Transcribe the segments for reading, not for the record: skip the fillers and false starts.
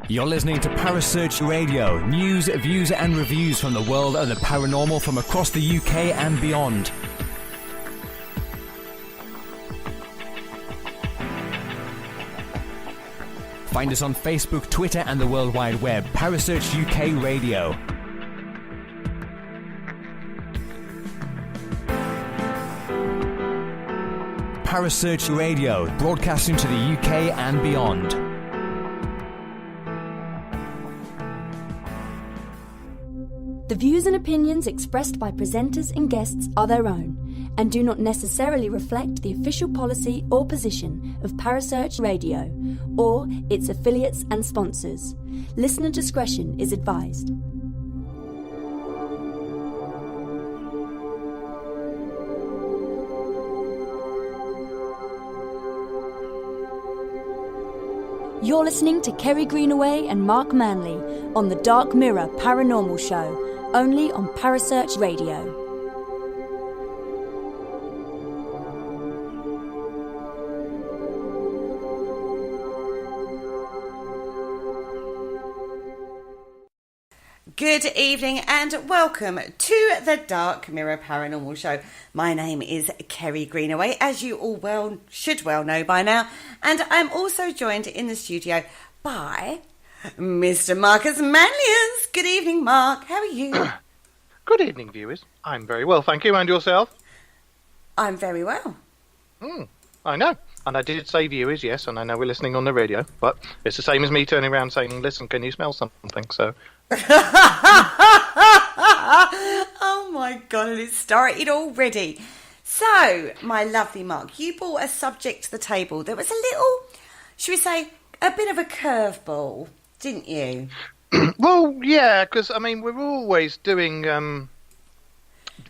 You're listening to Parasearch Radio, news, views and reviews from the world of the paranormal from across the UK and beyond. Find us on Facebook, Twitter and the World Wide Web. Parasearch UK Radio. Parasearch Radio, broadcasting to the UK and beyond. The views and opinions expressed by presenters and guests are their own and do not necessarily reflect the official policy or position of Parasearch Radio or its affiliates and sponsors. Listener discretion is advised. You're listening to Kerry Greenaway and Mark Manley on the Dark Mirror Paranormal Show, only on Parasearch Radio. Good evening and welcome to the Dark Mirror Paranormal Show. My name is Kerry Greenaway, as you all should know by now, and I'm also joined in the studio by Mr. Marcus Manlius. Good evening, Mark. How are you? Good evening, viewers. I'm very well, thank you. And yourself? I'm very well. I know. And I did say viewers, yes, and I know we're listening on the radio, but it's the same as me turning around saying, listen, can you smell something? So... Oh my God, it started already. So, my lovely Mark, you brought a subject to the table that was a little, should we say, a bit of a curveball, didn't you? Well, yeah, because, I mean, we're always doing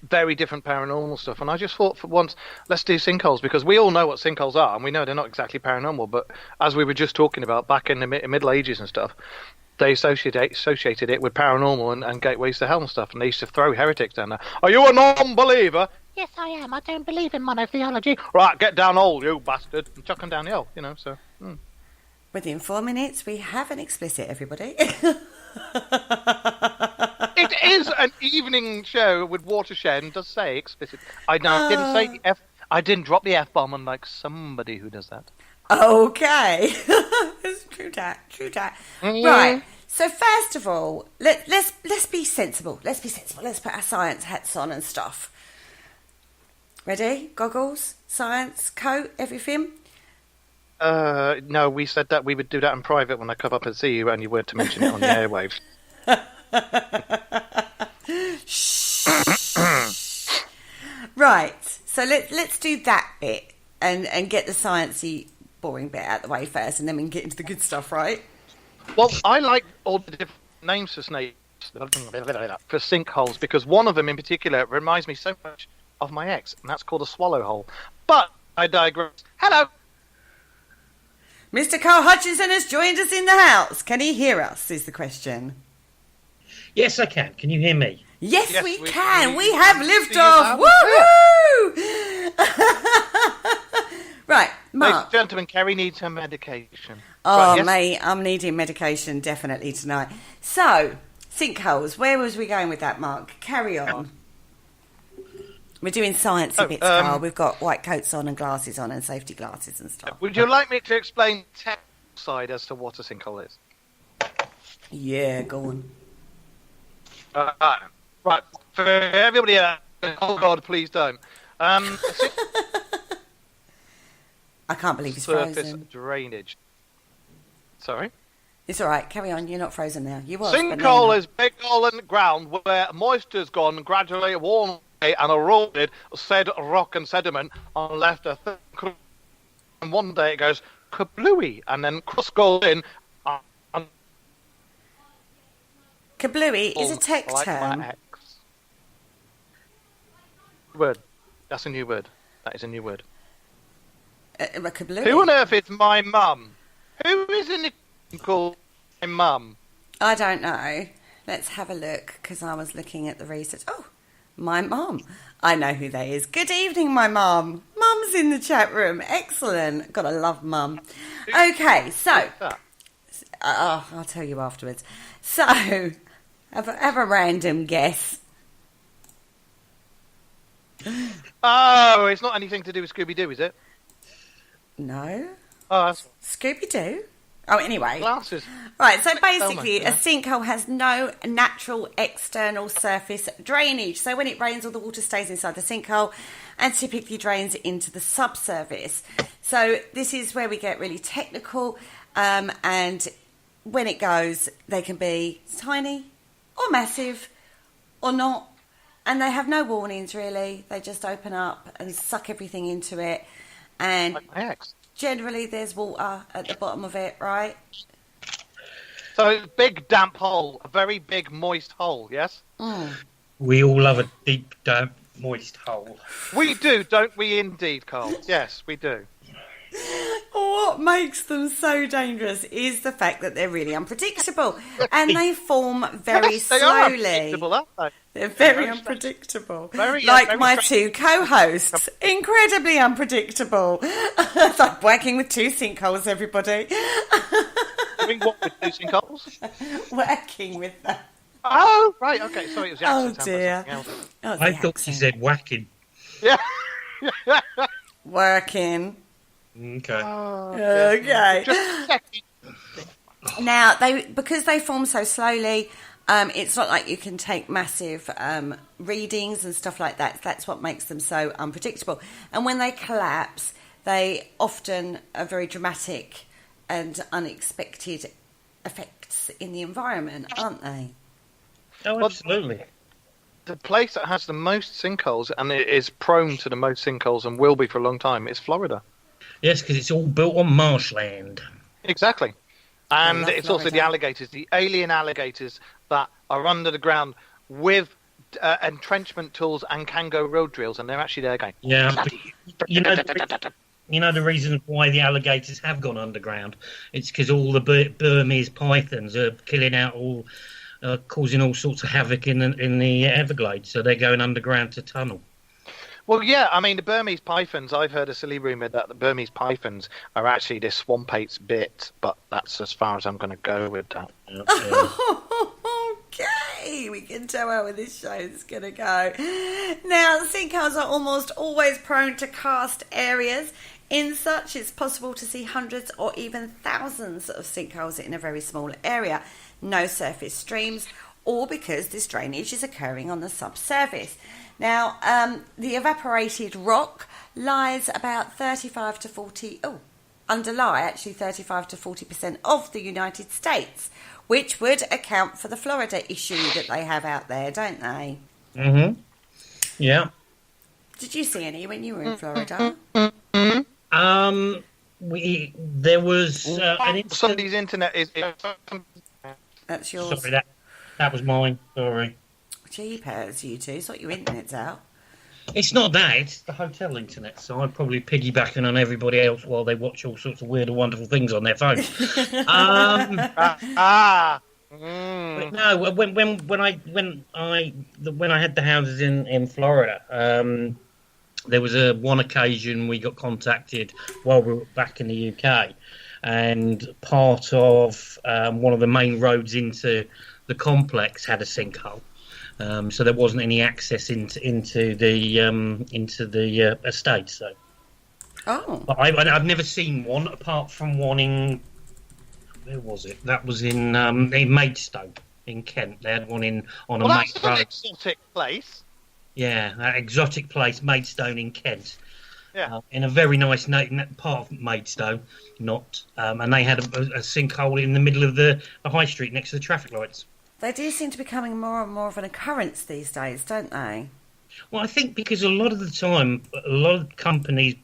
very different paranormal stuff, and I just thought for once, let's do sinkholes, because we all know what sinkholes are, and we know they're not exactly paranormal, but as we were just talking about back in the Middle Ages and stuff, they associated it with paranormal and gateways to hell and stuff, and they used to throw heretics down there. Are you a non-believer? Yes, I am. I don't believe in mythology. Right, get down hole, you bastard, and chuck them down the hole, you know, so... Within 4 minutes, we have an explicit, everybody. It is an evening show with Watershed and does say explicit. I didn't say F. I didn't drop the F-bomb unlike somebody who does that. Okay. It's true that. Right. So first of all, let's be sensible. Let's put our science hats on and stuff. Ready? Goggles, science, coat, everything? No, we said that we would do that in private when I come up and see you, and you weren't to mention it on the airwaves. Shh. Right. So let's do that bit and get the sciencey boring bit out of the way first, and then we can get into the good stuff, right? Well, I like all the different names for snakes, for sinkholes, because one of them in particular reminds me so much of my ex, and that's called a swallow hole. But I digress. Hello! Mr. Carl Hutchinson has joined us in the house. Can he hear us, is the question. Yes, I can. Can you hear me? Yes, we can. We have liftoff. Woohoo! Right, Mark. Ladies and gentlemen, Kerry needs her medication. Oh, right, yes? mate, I'm needing medication definitely tonight. So, sinkholes. Where was we going with that, Mark? Carry on. We're doing sciencey bits, Carl. We've got white coats on and glasses on and safety glasses and stuff. Would you like me to explain the technical side as to what a sinkhole is? Yeah, go on. Right, for everybody else, oh God, please don't. I can't believe he's surface frozen. Drainage. Sorry? It's all right. Carry on. You're not frozen now. You was. Sinkhole is big hole in the ground where moisture's gone, gradually worn away and eroded said rock and sediment and left a thick crust. And one day it goes kablooey, and then crust goes in. Kablooey is a tech like term. Word. That's a new word. That is a new word. Kablooey? Who on earth is my mum? Who is in the called my mum? I don't know. Let's have a look, because I was looking at the research. Oh, my mum. I know who that is. Good evening, my mum. Mum's in the chat room. Excellent. Gotta love mum. Okay, so I'll tell you afterwards. So, have a random guess. Oh, it's not anything to do with Scooby-Doo, is it? No. Oh, that's Scooby-Doo? Oh, anyway. glasses. Right, so basically yeah. a sinkhole has no natural external surface drainage. So when it rains, all the water stays inside the sinkhole and typically drains into the subsurface. So this is where we get really technical, and when it goes, they can be tiny or massive or not, and they have no warnings really. They just open up and suck everything into it, and Like my ex. generally there's water at the bottom of it, right? So big damp hole, a very big moist hole, yes? We all love a deep, damp, moist hole. We do, don't we indeed, Carl? Yes, we do. What makes them so dangerous is the fact that they're really unpredictable, and they form very Yes, they are slowly. unpredictable, aren't they? They're very Very unpredictable. Very, like very my strange. two co-hosts, incredibly unpredictable. It's like working with two sinkholes, everybody. Doing what with two sinkholes? Working with them. Oh, right, okay. Sorry, it was the Oh accent. dear. Something else. Oh, it's I the thought she accent. said whacking. Yeah. Working. Okay. Okay. Just checking. Now, because they form so slowly, it's not like you can take massive readings and stuff like that. That's what makes them so unpredictable. And when they collapse, they often are very dramatic and unexpected effects in the environment, aren't they? Oh, absolutely. The place that has the most sinkholes, and it is prone to the most sinkholes and will be for a long time, is Florida. Yes, because it's all built on marshland. Exactly. And love it's also the Florida. alligators, the alien alligators that are under the ground with entrenchment tools and can go road drills, and they're actually there going, Yeah. But you know the reason why the alligators have gone underground? It's because all the Burmese pythons are killing out all, causing all sorts of havoc in the Everglades. So they're going underground to tunnel. Well, yeah, I mean, the Burmese pythons, I've heard a silly rumour that the Burmese pythons are actually this swamp ape's bit, but that's as far as I'm going to go with that. Okay, we can tell how this show is going to go. Now, sinkholes are almost always prone to karst areas. In such, it's possible to see hundreds or even thousands of sinkholes in a very small area. No surface streams, or because this drainage is occurring on the subsurface. Now, the evaporated rock lies about 35 to 40, underlie actually 35 to 40% of the United States, which would account for the Florida issue that they have out there, don't they? Mm-hmm. Yeah. Did you see any when you were in Florida? There was an incident. Somebody's internet is... That's yours. Sorry, that was mine. Sorry. Jeepers, you two. It's not your internet's out. It's not that, it's the hotel internet, so I'm probably piggybacking on everybody else while they watch all sorts of weird and wonderful things on their phone. But no, when I had the houses in Florida, there was one occasion we got contacted while we were back in the UK, and part of one of the main roads into the complex had a sinkhole. So there wasn't any access into the estate. So, but I've never seen one apart from one in, where was it? That was in Maidstone in Kent. They had one on a main road. That's an exotic place. Yeah, that exotic place, Maidstone in Kent. Yeah, In a very nice part of Maidstone, and they had a sinkhole in the middle of the high street next to the traffic lights. They do seem to be becoming more and more of an occurrence these days, don't they? Well, I think because a lot of the time, a lot of companies,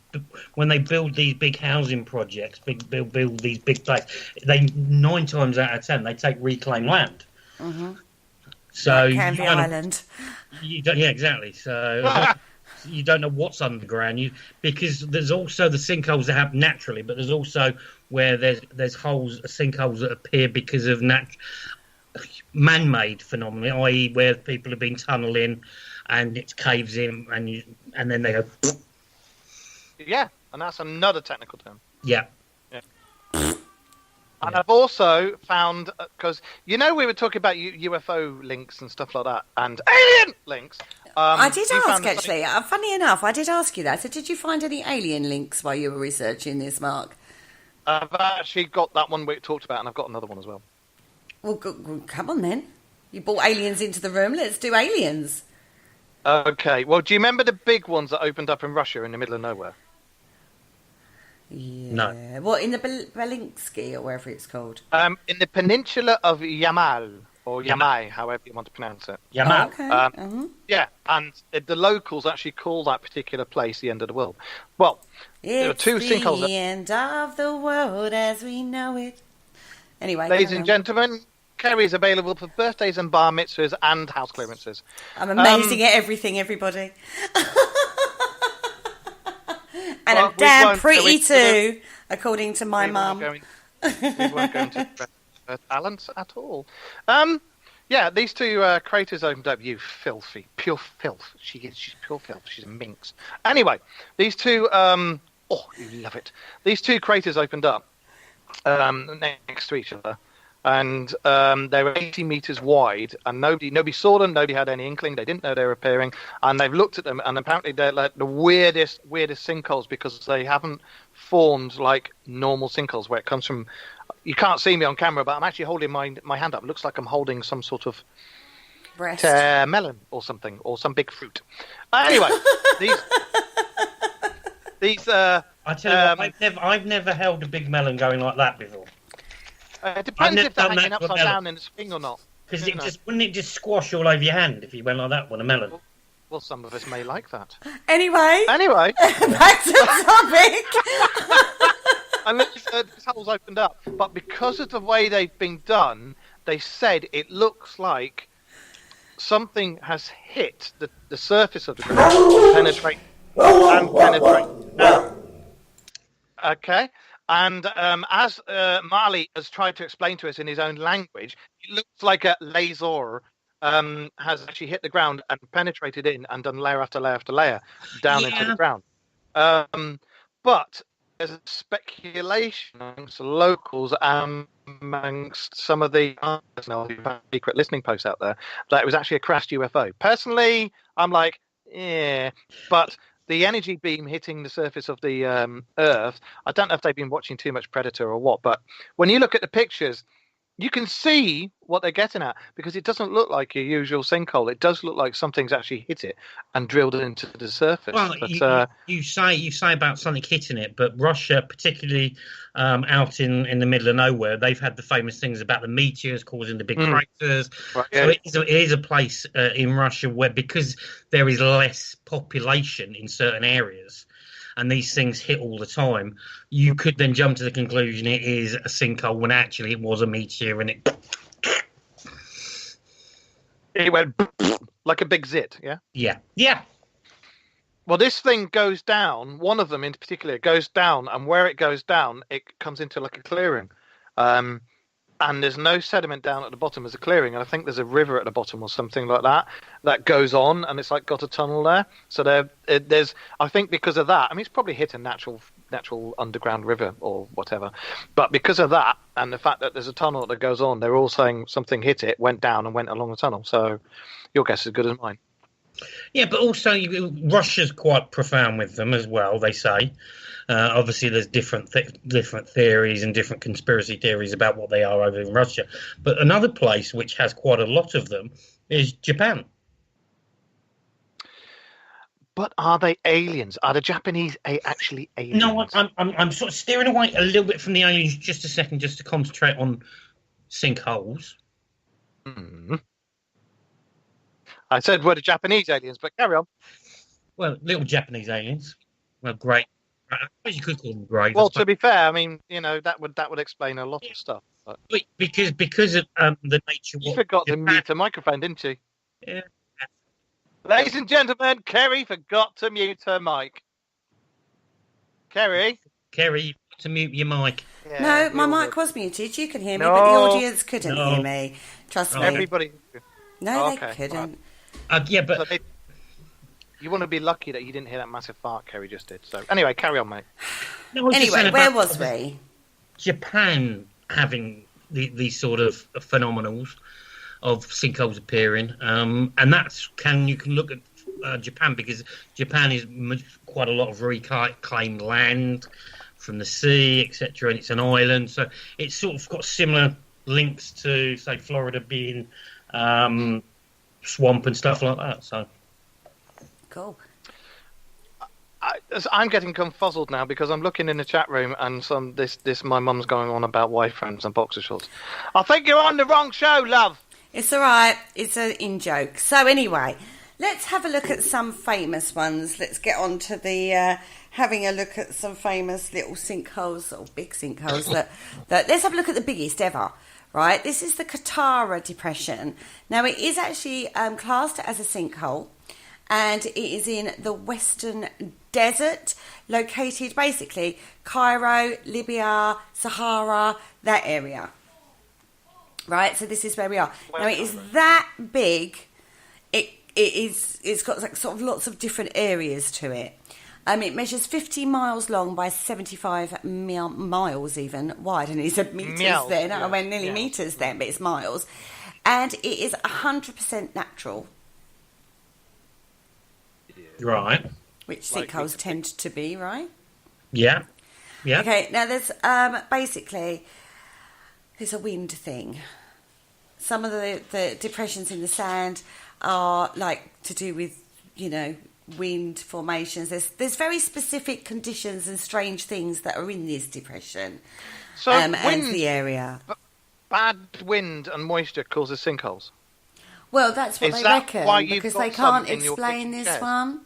when they build these big housing projects, build these big places, 9 times out of 10 they take reclaimed land. Mm-hmm. So like Canvey Island. Yeah, exactly. So you don't know what's underground, because there's also the sinkholes that happen naturally, but there's also where there's sinkholes that appear because of man-made phenomenon, i.e., where people have been tunneling and it caves in, and then they go. Yeah, and that's another technical term. Yeah. And I've also found, because we were talking about UFO links and stuff like that, and alien links. I did ask, actually. Funny enough, I did ask you that. So did you find any alien links while you were researching this, Mark? I've actually got that one we talked about, and I've got another one as well. Well, come on then. You brought aliens into the room. Let's do aliens. Okay. Well, do you remember the big ones that opened up in Russia in the middle of nowhere? Yeah. No. Well, in the Belinsky or wherever it's called. In the peninsula of Yamal, or Yamai, however you want to pronounce it. Yamal. Okay. Yeah, and the locals actually call that particular place the end of the world. Well, there are two sinkholes. It's the end of the world as we know it. Anyway, ladies and gentlemen, Kerry is available for birthdays and bar mitzvahs and house clearances. I'm amazing at everything, everybody. And I'm damn pretty too, according to my mum. We weren't going to her talents at all. Yeah, these two craters opened up. You filthy, pure filth. She's pure filth. She's a minx. Anyway, these two. You love it. These two craters opened up next to each other, and they were 80 meters wide, and nobody saw them. Nobody had any inkling. They didn't know they were appearing, and they've looked at them, and apparently they're like the weirdest sinkholes because they haven't formed like normal sinkholes where it comes from. You can't see me on camera, but I'm actually holding my hand up. It looks like I'm holding some sort of breast melon or something, or some big fruit. Anyway, these. I tell you what, I've never held a big melon going like that before. It depends if they're hanging upside down in the spring or not. Because wouldn't it just squash all over your hand if you went like that with a melon? Well, some of us may like that. Anyway, back to the topic. And this hole's opened up, but because of the way they've been done, they said it looks like something has hit the surface of the ground and penetrate. Okay, and as Marley has tried to explain to us in his own language, it looks like a laser has actually hit the ground and penetrated in and done layer after layer after layer down into the ground. But there's a speculation amongst the locals and amongst some of the secret listening posts out there that it was actually a crashed UFO. Personally, I'm like, yeah, but the energy beam hitting the surface of the Earth, I don't know if they've been watching too much Predator or what, but when you look at the pictures, you can see what they're getting at because it doesn't look like your usual sinkhole. It does look like something's actually hit it and drilled it into the surface. Well, but, you say about something hitting it, but Russia, particularly out in the middle of nowhere, they've had the famous things about the meteors causing the big craters. Right, yeah. So it is a place in Russia where, because there is less population in certain areas, and these things hit all the time, you could then jump to the conclusion it is a sinkhole when actually it was a meteor and it went like a big zit, yeah? Yeah. Well, this thing goes down, one of them in particular goes down, and where it goes down, it comes into like a clearing. And there's no sediment down at the bottom as a clearing, and I think there's a river at the bottom or something like that goes on, and it's like got a tunnel there. So there's, I think because of that, I mean, it's probably hit a natural underground river or whatever, but because of that and the fact that there's a tunnel that goes on, they're all saying something hit it, went down and went along the tunnel. So your guess is as good as mine. Yeah, but also Russia's quite profound with them as well, they say. Obviously, there's different theories and different conspiracy theories about what they are over in Russia. But another place which has quite a lot of them is Japan. But are they aliens? Are the Japanese actually aliens? No, I'm sort of steering away a little bit from the aliens just a second, just to concentrate on sinkholes. I said we're the Japanese aliens, but carry on. Well, little Japanese aliens. Well, great. I suppose you could call them grey. Well, to be fair, I mean, that would explain a lot of stuff. But because of the nature. You forgot to mute the microphone, didn't you? Yeah. Ladies and gentlemen, Kerry forgot to mute her mic. Kerry, to mute your mic. Yeah, no, my mic was muted. You can hear me, but the audience couldn't hear me. Trust me. Everybody. No, Okay, they couldn't. Yeah, but So you want to be lucky that you didn't hear that massive fart Kerry just did. So anyway, carry on, mate. no, I was just Anyway, saying where about was we? Japan having these sort of phenomenals of sinkholes appearing, and you can look at Japan, because Japan is quite a lot of reclaimed land from the sea, etc., and it's an island, so it's sort of got similar links to, say, Florida being swamp and stuff like that. So Cool. I'm getting confuzzled now because I'm looking in the chat room and my mum's going on about wife friends and boxer shorts. I think you're on the wrong show, love. It's all right. It's an in-joke. So anyway, let's have a look at some famous ones. Let's get on to the having a look at some famous little sinkholes, or big sinkholes. that let's have a look at the biggest ever. Right, this is the Katara Depression. Now, it is actually classed as a sinkhole, and it is in the Western Desert, located basically Cairo, Libya, Sahara, that area. Right, so this is where we are. Now, it is that big. It's got like sort of lots of different areas to it. It measures 50 miles long by 75 miles even wide, and it's meters then. I went nearly meters then, but it's miles, and it is 100% natural. right, Which sinkholes tend to be, right? yeah. Okay, now there's basically there's a wind thing. Some of the depressions in the sand are like to do with, wind formations. There's very specific conditions and strange things that are in this depression. So and the area. Bad wind and moisture causes sinkholes. Well, that's what Is they that reckon, why you've because got they some can't in your explain kitchen this chairs? one.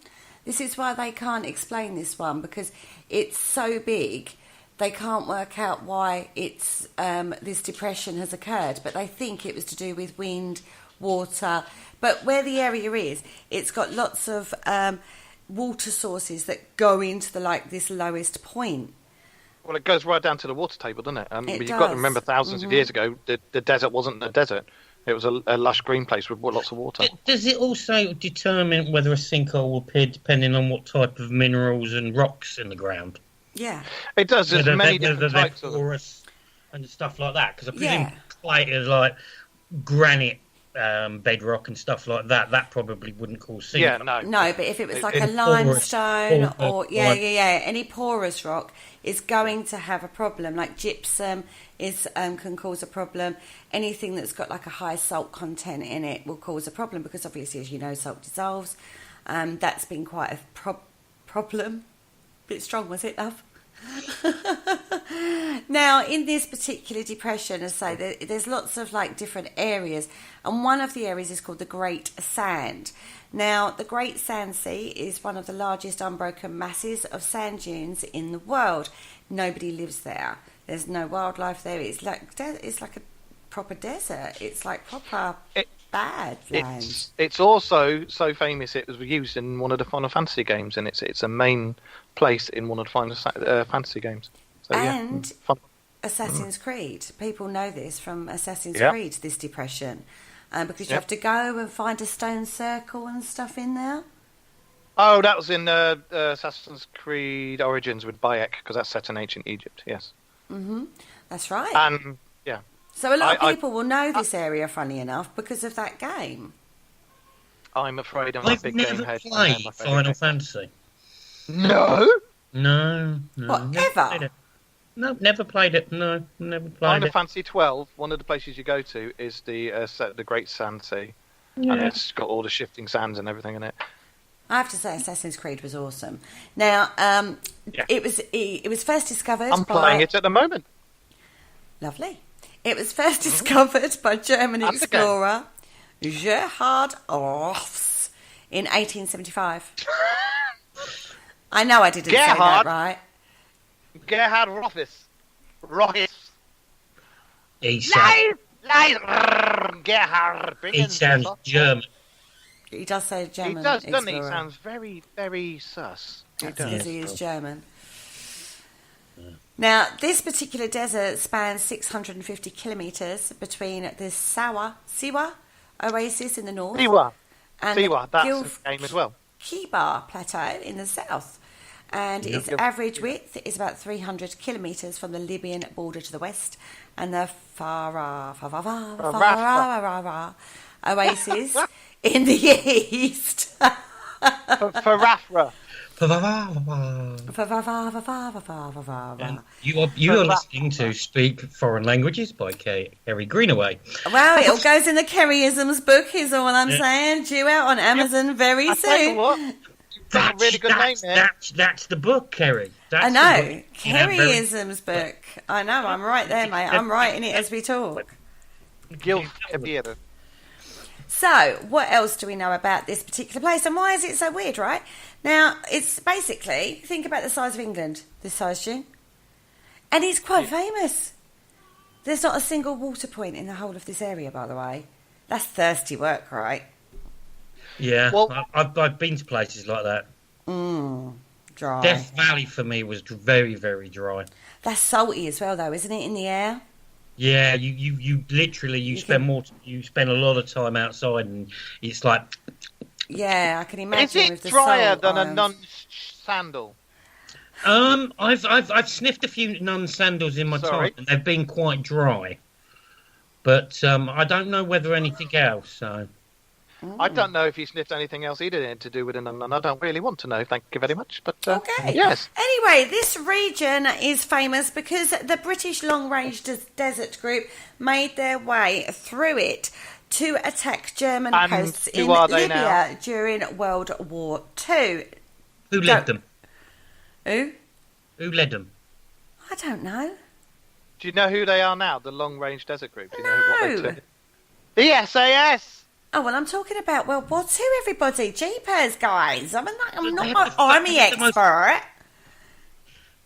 This is why they can't explain this one, because it's so big. They can't work out why it's this depression has occurred, but they think it was to do with wind, water. But where the area is, it's got lots of water sources that go into this lowest point. Well, it goes right down to the water table, doesn't it? But you've got does. to remember, thousands of years ago, the desert wasn't a desert. It was a lush green place with lots of water. Does it also determine whether a sinkhole will appear depending on what type of minerals and rocks in the ground? Yeah. It does. There's many Whether different they're types of them. porous and stuff like that. Because I presume Yeah. clay is like granite bedrock and stuff like that. That probably wouldn't cause sinkhole. Yeah, no. No, but if it was like a porous, limestone or like- any porous rock is going to have a problem. Like gypsum can cause a problem. Anything that's got like a high salt content in it will cause a problem, because obviously, as you know, salt dissolves. That's been quite a problem. Bit strong, was it, love? Now, in this particular depression, as I say, there's lots of different areas, and one of the areas is called the Great Sand. Now, the Great Sand Sea is one of the largest unbroken masses of sand dunes in the world. Nobody lives there. There's no wildlife there. It's like a proper desert. It's like proper bad land. It's also so famous it was used in one of the Final Fantasy games, and it's a main place in one of the Final Fantasy games. So, and fun. Assassin's Creed. People know this from Assassin's Yeah. Creed, this depression. Because you have to go and find a stone circle and stuff in there. Oh, that was in Assassin's Creed Origins with Bayek, because that's set in ancient Egypt, yes. Mm-hmm. That's right. And, yeah. So a lot of people will know this area, funny enough, because of that game. I'm afraid I'm a I've big game never head. played Final Fantasy. No? No. What, never ever? played it. No, never played it. No, never played Final it. Fantasy 12, one of the places you go to is the Great Sand Sea. Yeah. And it's got all the shifting sands and everything in it. I have to say, Assassin's Creed was awesome. Now, it was first discovered. I'm playing it at the moment. Lovely. It was first discovered by German explorer Gerhard Ross in 1875. I know I didn't say that right. Gerhard Rothis. He sounds, Gerhard. he sounds German. He does say German. He does, doesn't he? He explorer. sounds very, very sus. He That's does. because he is German. Now, this particular desert spans 650 kilometres between the Siwa oasis in the north and Siwa, that's Gilf a name as well. Kibar plateau in the south. And its average width is about 300 kilometres from the Libyan border to the west, and the Farah oasis in the east. Farafra. And you are listening to Speak Foreign Languages by Kerry Greenaway. Well, it all goes in the Kerryisms book, is all I'm saying. Due out on Amazon very soon. That's a really good name there. That's the book, Kerry. I know. Kerryisms book. I know, I'm right there, mate. I'm writing it as we talk. So, what else do we know about this particular place, and why is it so weird, right? Now, it's basically, think about the size of England, this size, June. And it's quite famous. There's not a single water point in the whole of this area, by the way. That's thirsty work, right? Yeah, well, I've been to places like that. Dry. Death Valley for me was very, very dry. That's salty as well, though, isn't it, in the air? Yeah, you literally spend a lot of time outside, and it's like. Yeah, I can imagine. Is it with the drier salt than ions. a nun's sandal? I've sniffed a few nun sandals in my time, and they've been quite dry. But I don't know whether anything else. So. I don't know if you sniffed anything else either to do with a nun. I don't really want to know. Thank you very much. But okay. Yes. Anyway, this region is famous because the British Long Range Desert Group made their way through it to attack German posts in Libya during World War II. Who led them? Who? Who led them? I don't know. Do you know who they are now? The Long Range Desert Group. Do you know what they do? The SAS. Oh, well, I'm talking about World War II, everybody. Jeepers, guys. I'm not an army expert.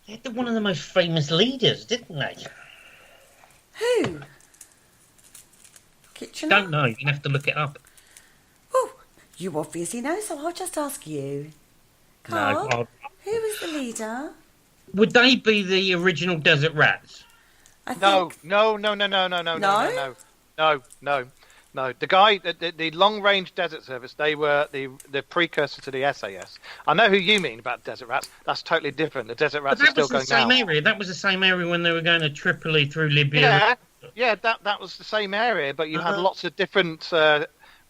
They had one of the most famous leaders, didn't they? Who? Kitchener? Don't know. You have to look it up. Oh, you obviously know, so I'll just ask you. Carl, who was the leader? Would they be the original Desert Rats? No. No, the guy, the Long Range Desert Service, they were the precursor to the SAS. I know who you mean about Desert Rats. That's totally different. The Desert Rats are still going now. That was the same area when they were going to Tripoli through Libya. Yeah, that was the same area, but you had lots of different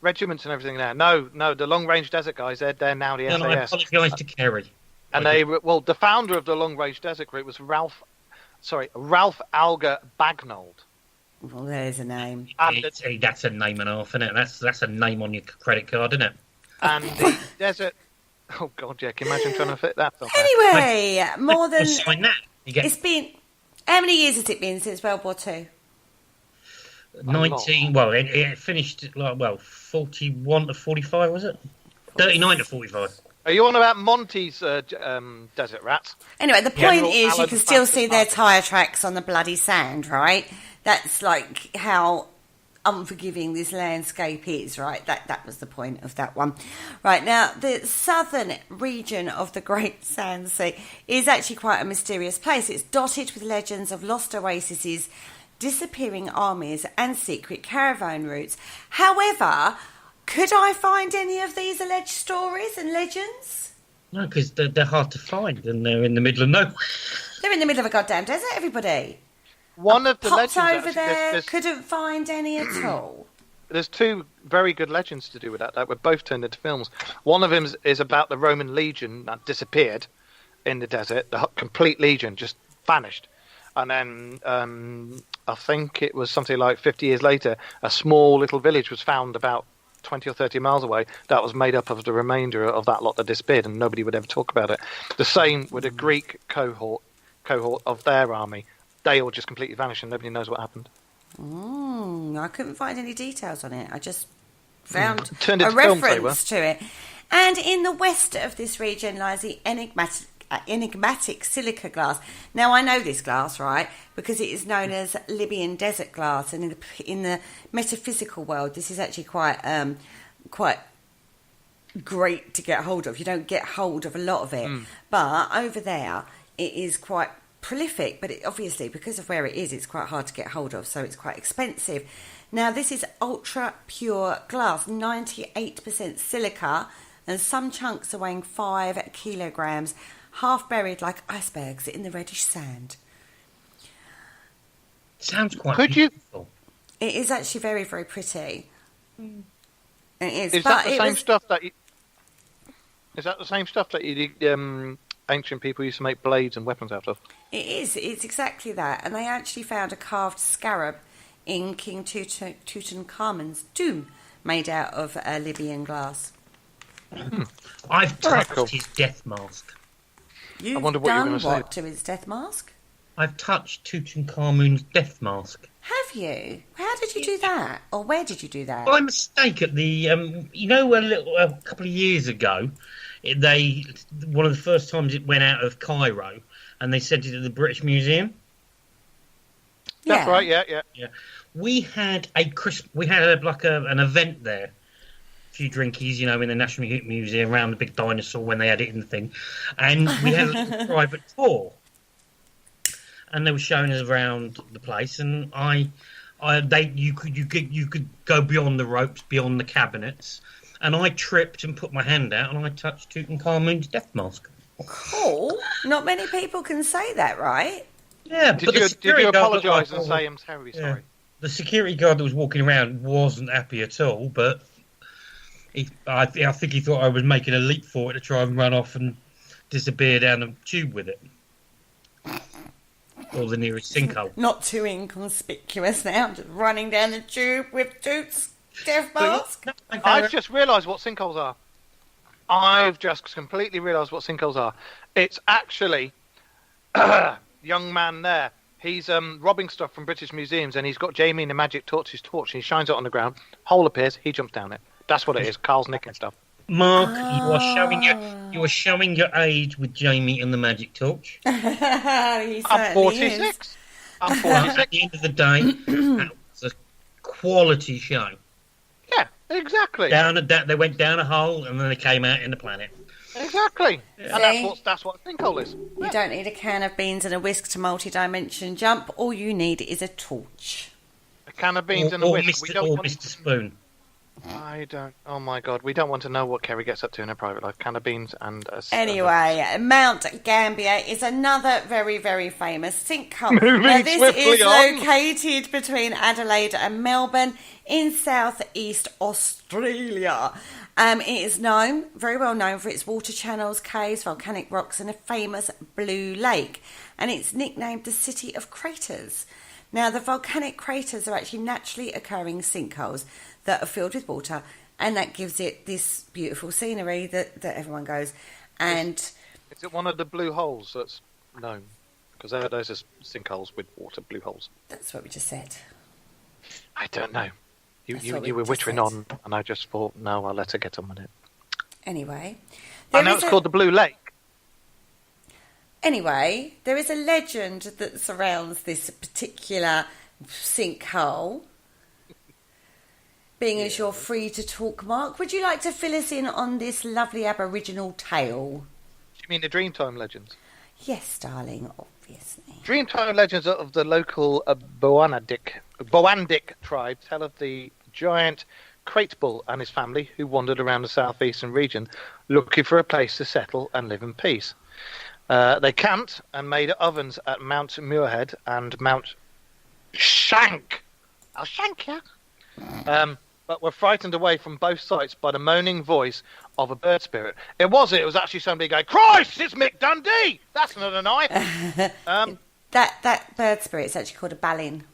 regiments and everything there. No, the Long Range Desert guys, they're now the SAS. I apologise to Kerry. And the founder of the Long Range Desert Group was Ralph Alger Bagnold. Well, there's a name. That's a name and a half, isn't it? That's a name on your credit card, isn't it? And the desert. Oh God, yeah! Can you imagine trying to fit that? Anyway, more than it's been. How many years has it been since World War II? 19. Well, it finished 41 to 45, was it? 39 to 45. Are you on about Monty's Desert Rats? Anyway, the point is you can still see their tyre tracks on the bloody sand, right? That's like how unforgiving this landscape is, right? That was the point of that one. Right, now, the southern region of the Great Sand Sea is actually quite a mysterious place. It's dotted with legends of lost oases, disappearing armies, and secret caravan routes. However, could I find any of these alleged stories and legends? No, because they're hard to find, and they're in the middle of nowhere. They're in the middle of a goddamn desert, everybody. One of the popped legends over there, couldn't find any at all. There's two very good legends to do with that were both turned into films. One of them is about the Roman legion that disappeared in the desert. The complete legion just vanished. And then I think it was something like 50 years later, a small little village was found about 20 or 30 miles away that was made up of the remainder of that lot that disappeared, and nobody would ever talk about it. The same with a Greek cohort of their army. They all just completely vanished and nobody knows what happened. I couldn't find any details on it. I just found Turned a into films, reference to it. And in the west of this region lies the enigmatic silica glass. Now, I know this glass, right, because it is known as Libyan desert glass, and in the metaphysical world, this is actually quite great to get hold of. You don't get hold of a lot of it, but over there, it is quite prolific, but obviously because of where it is, it's quite hard to get hold of, so it's quite expensive. Now, this is ultra pure glass, 98% silica, and some chunks are weighing 5 kilograms, half buried like icebergs in the reddish sand. Sounds quite beautiful. It is actually very, very pretty. It is. Is that the same stuff that? Is that the same stuff that ancient people used to make blades and weapons out of? It is. It's exactly that. And they actually found a carved scarab in King Tutankhamun's tomb made out of Libyan glass. I've touched his death mask. You've done what to his death mask? I've touched Tutankhamun's death mask. Have you? How did you do that? Or where did you do that? By mistake at the, a couple of years ago, one of the first times it went out of Cairo, and they sent it to the British Museum. That's right. Yeah. We had an event there. A few drinkies, in the National Museum around the big dinosaur when they had it in the thing, and we had a little private tour. And they were showing us around the place, and you could go beyond the ropes, beyond the cabinets, and I tripped and put my hand out, and I touched Tutankhamun's death mask. Cool. Not many people can say that, right? Yeah. Did you apologise and say I'm terribly sorry? The security guard that was walking around wasn't happy at all, but I think he thought I was making a leap for it to try and run off and disappear down the tube with it. Or the nearest sinkhole. Not too inconspicuous now, just running down the tube with Toots' death mask. I've just realised what sinkholes are. I've just completely realised what sinkholes are. It's actually young man there. He's robbing stuff from British museums, and he's got Jamie and the magic torch, and he shines it on the ground. Hole appears, he jumps down it. That's what it is. Carl's nicking stuff. Mark, you are showing your age with Jamie and the magic torch. I'm 46. I'm 46. At the end of the day, that was a quality show. Yeah, exactly. They went down a hole and then they came out in the planet. Exactly. Yeah. And that's what a sinkhole is. You don't need a can of beans and a whisk to multi-dimension jump. All you need is a torch. A can of beans and a whisk. Mr. Spoon. I don't. Oh my God, we don't want to know what Kerry gets up to in her private life. Can of beans and a. Anyway, Mount Gambier is another very, very famous sinkhole. Moving this is on. located between Adelaide and Melbourne in southeast Australia. It is very well known for its water channels, caves, volcanic rocks, and a famous blue lake. And it's nicknamed the City of Craters. Now, the volcanic craters are actually naturally occurring sinkholes that are filled with water, and that gives it this beautiful scenery that everyone goes. And is it one of the blue holes that's known? Because those are sinkholes with water, blue holes. That's what we just said. I don't know. You were wittering on, and I just thought, no, I'll let her get on with it. Anyway. I know it's called the Blue Lake. Anyway, there is a legend that surrounds this particular sinkhole. Being as you're free to talk, Mark, would you like to fill us in on this lovely Aboriginal tale? Do you mean the Dreamtime legends? Yes, darling, obviously. Dreamtime legends of the local Boandic tribe tell of the giant Crate Bull and his family who wandered around the southeastern region looking for a place to settle and live in peace. They camped and made ovens at Mount Muirhead and Mount Shank. I'll shank you. But were frightened away from both sites by the moaning voice of a bird spirit. It was actually somebody going, Christ, it's Mick Dundee! That's not a knife. That bird spirit's actually called a balin.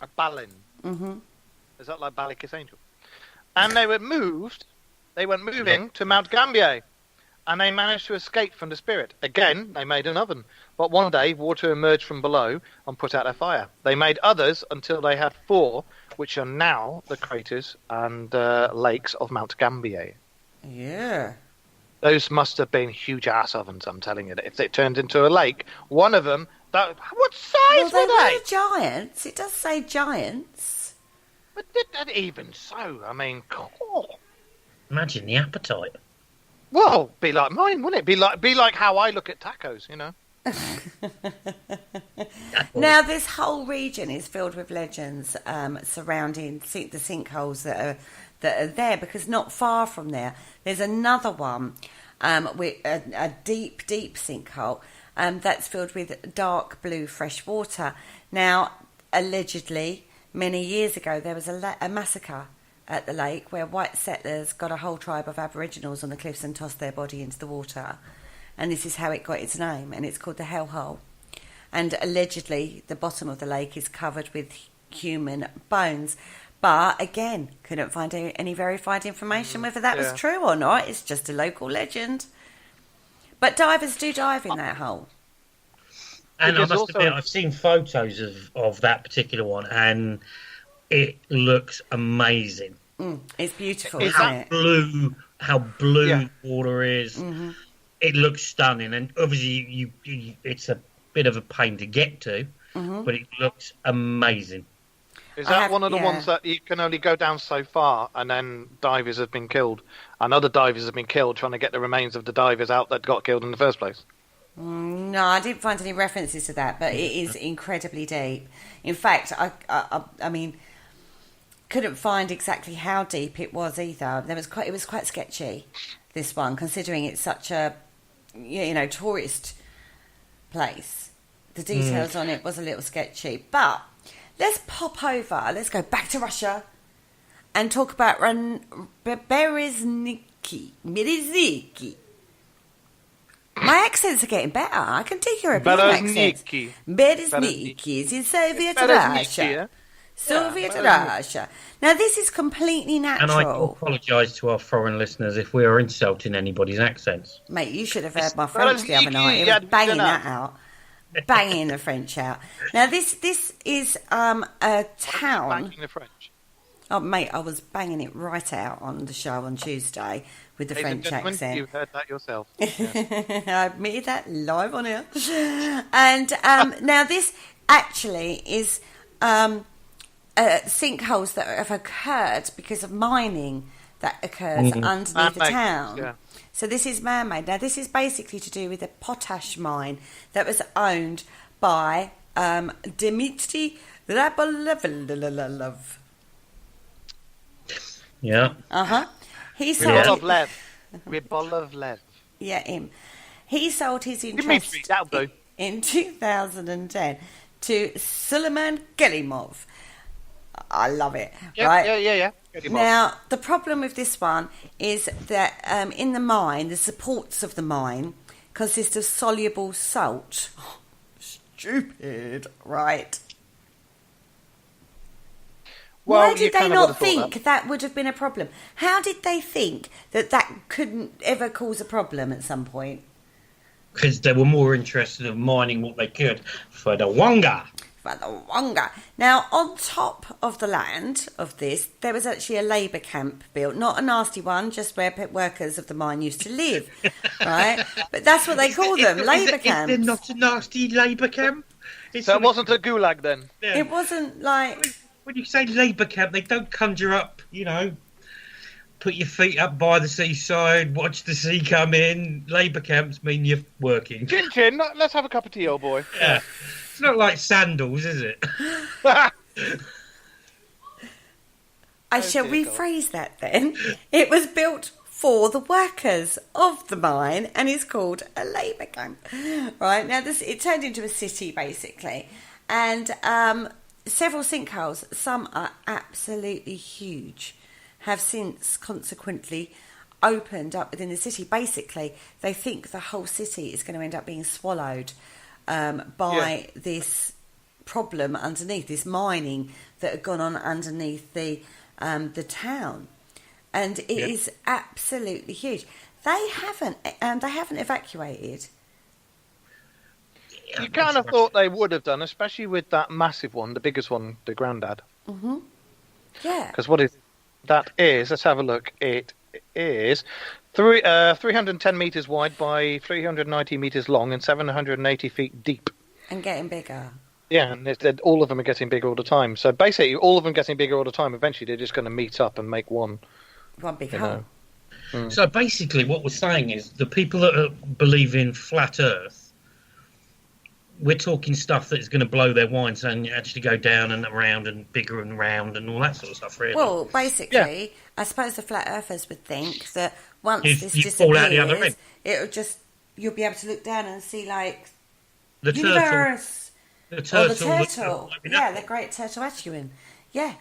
A balin? Mm-hmm. Is that like Ballykiss Angel? And they went moving to Mount Gambier. And they managed to escape from the spirit. Again, they made an oven. But one day, water emerged from below and put out their fire. They made others until they had 4, which are now the craters and lakes of Mount Gambier. Yeah. Those must have been huge-ass ovens, I'm telling you. If they turned into a lake, one of them... what size were they? Were giants. It does say giants. But even so, I mean... Oh. Imagine the appetite. Well, be like mine, wouldn't it? Be like how I look at tacos, you know. Now, this whole region is filled with legends surrounding the sinkholes that are there, because not far from there's another one with a deep sinkhole that's filled with dark blue fresh water. Now, allegedly, many years ago, there was a massacre at the lake where white settlers got a whole tribe of Aboriginals on the cliffs and tossed their body into the water. And this is how it got its name, and it's called the Hellhole. And allegedly, the bottom of the lake is covered with human bones. But again, couldn't find any verified information whether that was true or not. It's just a local legend. But divers do dive in that hole. And I must admit, I've seen photos of that particular one, and it looks amazing. It's beautiful, It's isn't it? blue, how blue the water is. Mm-hmm. It looks stunning, and obviously it's a bit of a pain to get to, but it looks amazing. Is that one of the ones that you can only go down so far, and then divers have been killed, and other divers have been killed trying to get the remains of the divers out that got killed in the first place? No, I didn't find any references to that, but it is incredibly deep. In fact, I mean, couldn't find exactly how deep it was either. It was quite sketchy, this one, considering it's such a tourist place. The details on it was a little sketchy, but let's pop over. Let's go back to Russia and talk about Berezniki. My accents are getting better. I can take European accents. Berezniki is in Soviet Russia. Soviet Russia. Now, this is completely natural. And I apologise to our foreign listeners if we are insulting anybody's accents. Mate, you should have heard my French the other night. He was banging that out. Banging the French out. Now, this is a town. Banging the French. Oh, mate, I was banging it right out on the show on Tuesday with the French accent. You heard that yourself. I admitted that live on air. And now this actually is sinkholes that have occurred because of mining that occurs underneath the town. Yeah. So this is man-made. Now, this is basically to do with a potash mine that was owned by Dmitry Rabolev. Yeah. He sold Rabolev. Yeah, him. He sold his interest in 2010 to Suleiman Gelimov. I love it. Yeah, right? Yeah. Now, the problem with this one is that in the mine, the supports of the mine consist of soluble salt. Oh, stupid, right? Well, why did they not think that would have been a problem? How did they think that couldn't ever cause a problem at some point? Because they were more interested in mining what they could for the Wanga. Now, on top of the land of this, there was actually a labour camp built. Not a nasty one, just where workers of the mine used to live, right? But that's what they call them, labour camps. Is there not a nasty labour camp? So it wasn't a gulag then? Yeah. It wasn't like... When you say labour camp, they don't conjure up, put your feet up by the seaside, watch the sea come in. Labour camps mean you're working. Chin, let's have a cup of tea, old boy. Yeah. It's not like sandals, is it? I shall rephrase that then. It was built for the workers of the mine and is called a labour camp. Right, now it turned into a city basically. And several sinkholes, some are absolutely huge, have since consequently opened up within the city. Basically, they think the whole city is going to end up being swallowed by this problem underneath, this mining that had gone on underneath the town, and it is absolutely huge. They haven't evacuated. You kind of thought they would have done, especially with that massive one, the biggest one, the Grandad. Mm-hmm. Yeah. Because that is, let's have a look. It is 310 metres wide by 390 metres long and 780 feet deep. And getting bigger. Yeah, and all of them are getting bigger all the time. So basically, all of them getting bigger all the time, eventually they're just going to meet up and make one big hole. So basically what we're saying is the people that believe in flat Earth we're talking stuff that's going to blow their wine, saying actually go down and around and bigger and round and all that sort of stuff, really. Well, basically, I suppose the flat earthers would think that once this you fall out the other disappears, end. you'll be able to look down and see, like, The universe. turtle. Or the turtle. Yeah, the great turtle Atuin. Yeah.